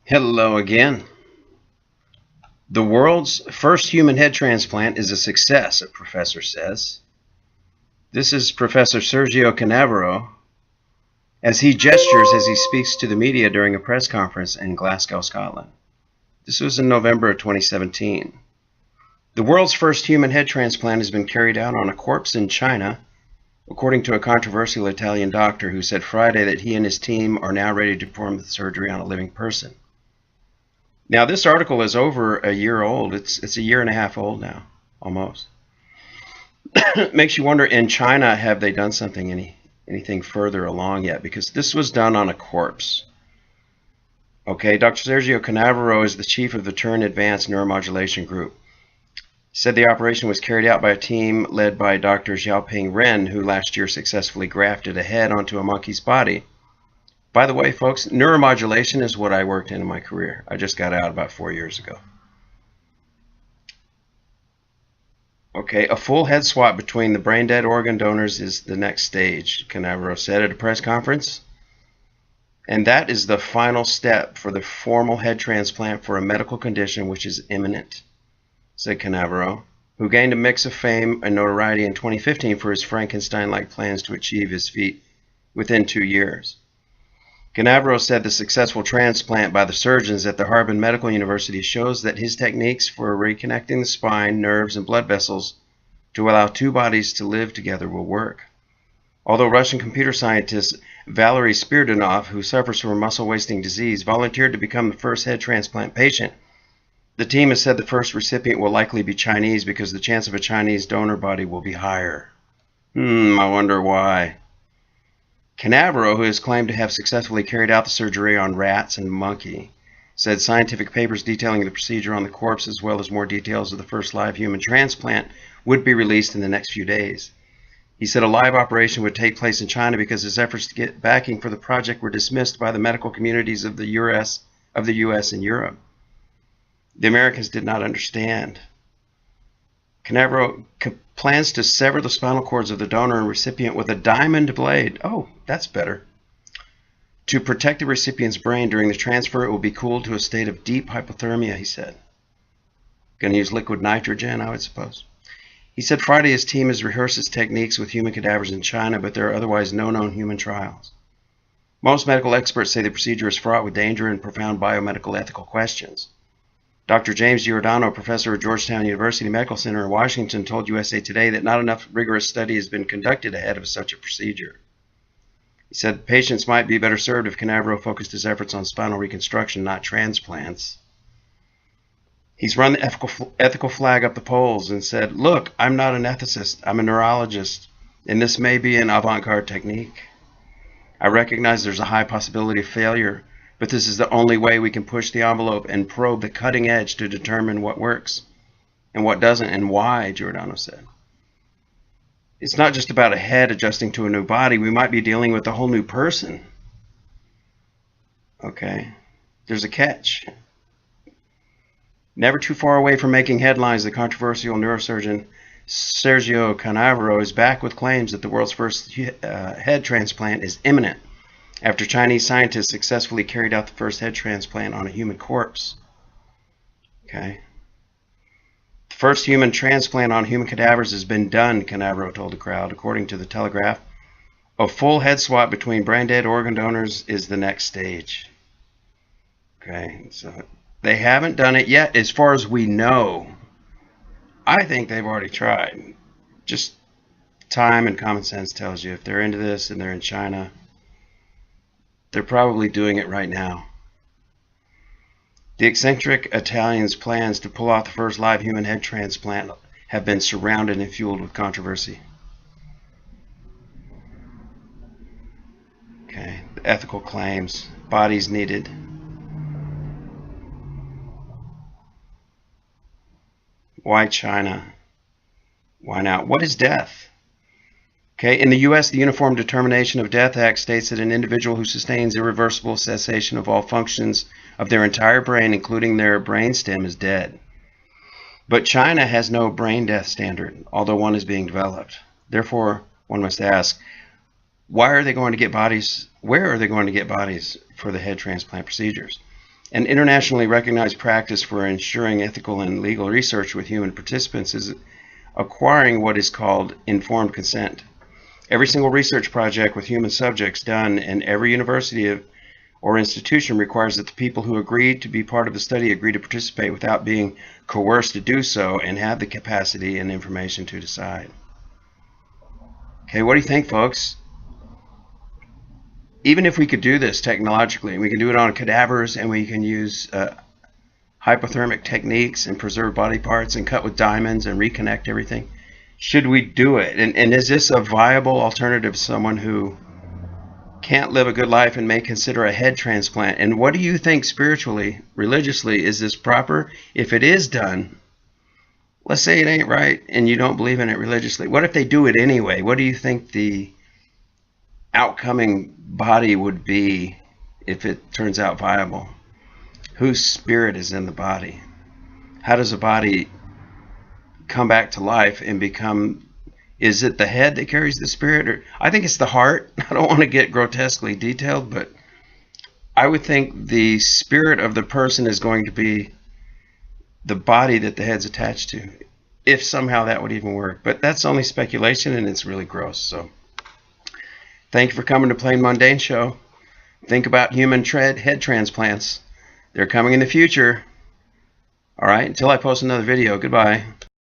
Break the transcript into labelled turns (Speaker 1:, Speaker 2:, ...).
Speaker 1: Hello again. The world's first human head transplant is a success, a professor says. This is Professor Sergio Canavero as he gestures as he speaks to the media during a press conference in Glasgow, Scotland. This was in November of 2017. The world's first human head transplant has been carried out on a corpse in China, according to a controversial Italian doctor who said Friday that he and his team are now ready to perform the surgery on a living person. Now, this article is over a year old. It's a year and a half old now, almost. It makes you wonder, in China, have they done anything further along yet? Because this was done on a corpse. Okay, Dr. Sergio Canavero is the chief of the Turn Advanced Neuromodulation Group. He said the operation was carried out by a team led by Dr. Xiaoping Ren, who last year successfully grafted a head onto a monkey's body. By the way, folks, neuromodulation is what I worked in my career. I just got out about 4 years ago. Okay, a full head swap between the brain-dead organ donors is the next stage, Canavero said at a press conference. And that is the final step for the formal head transplant for a medical condition which is imminent, said Canavero, who gained a mix of fame and notoriety in 2015 for his Frankenstein-like plans to achieve his feat within 2 years. Canavero said the successful transplant by the surgeons at the Harvard Medical University shows that his techniques for reconnecting the spine, nerves, and blood vessels to allow two bodies to live together will work. Although Russian computer scientist Valery Spiridonov, who suffers from muscle-wasting disease, volunteered to become the first head transplant patient, the team has said the first recipient will likely be Chinese because the chance of a Chinese donor body will be higher. I wonder why. Canavero, who has claimed to have successfully carried out the surgery on rats and monkey, said scientific papers detailing the procedure on the corpse as well as more details of the first live human transplant would be released in the next few days. He said a live operation would take place in China because his efforts to get backing for the project were dismissed by the medical communities of the US and Europe. The Americans did not understand. Canavero plans to sever the spinal cords of the donor and recipient with a diamond blade. Oh, that's better. To protect the recipient's brain during the transfer, it will be cooled to a state of deep hypothermia, he said. Going to use liquid nitrogen, I would suppose. He said Friday his team has rehearsed his techniques with human cadavers in China, but there are otherwise no known human trials. Most medical experts say the procedure is fraught with danger and profound biomedical ethical questions. Dr. James Giordano, professor at Georgetown University Medical Center in Washington, told USA Today that not enough rigorous study has been conducted ahead of such a procedure. He said patients might be better served if Canavero focused his efforts on spinal reconstruction, not transplants. He's run the ethical flag up the polls and said, look, I'm not an ethicist, I'm a neurologist, and this may be an avant-garde technique. I recognize there's a high possibility of failure, but this is the only way we can push the envelope and probe the cutting edge to determine what works and what doesn't and why, Giordano said. It's not just about a head adjusting to a new body. We might be dealing with a whole new person. Okay, there's a catch. Never too far away from making headlines, the controversial neurosurgeon Sergio Canavero is back with claims that the world's first head transplant is imminent, after Chinese scientists successfully carried out the first head transplant on a human corpse. Okay. The first human transplant on human cadavers has been done, Canavero told the crowd, according to the Telegraph. A full head swap between brain-dead organ donors is the next stage. Okay, so they haven't done it yet as far as we know. I think they've already tried. Just time and common sense tells you if they're into this and they're in China, they're probably doing it right now. The eccentric Italian's plans to pull off the first live human head transplant have been surrounded and fueled with controversy. Okay, the ethical claims, bodies needed. Why China? Why now? What is death? Okay, in the U.S., the Uniform Determination of Death Act states that an individual who sustains irreversible cessation of all functions of their entire brain, including their brainstem, is dead. But China has no brain death standard, although one is being developed. Therefore, one must ask, why are they going to get bodies? Where are they going to get bodies for the head transplant procedures? An internationally recognized practice for ensuring ethical and legal research with human participants is acquiring what is called informed consent. Every single research project with human subjects done in every university or institution requires that the people who agree to be part of the study agree to participate without being coerced to do so and have the capacity and information to decide. Okay, what do you think, folks? Even if we could do this technologically, we can do it on cadavers, and we can use hypothermic techniques and preserve body parts and cut with diamonds and reconnect everything. Should we do it? And is this a viable alternative to someone who can't live a good life and may consider a head transplant? And what do you think spiritually, religiously, is this proper? If it is done, let's say it ain't right and you don't believe in it religiously. What if they do it anyway? What do you think the outcoming body would be if it turns out viable? Whose spirit is in the body? How does a body come back to life and become, is it the head that carries the spirit? Or I think it's the heart. I don't want to get grotesquely detailed, but I would think the spirit of the person is going to be the body that the head's attached to, if somehow that would even work. But that's only speculation, and it's really gross. So thank you for coming to Plain Mundane Show. Think about human head transplants. They're coming in the future. All right, until I post another video, goodbye.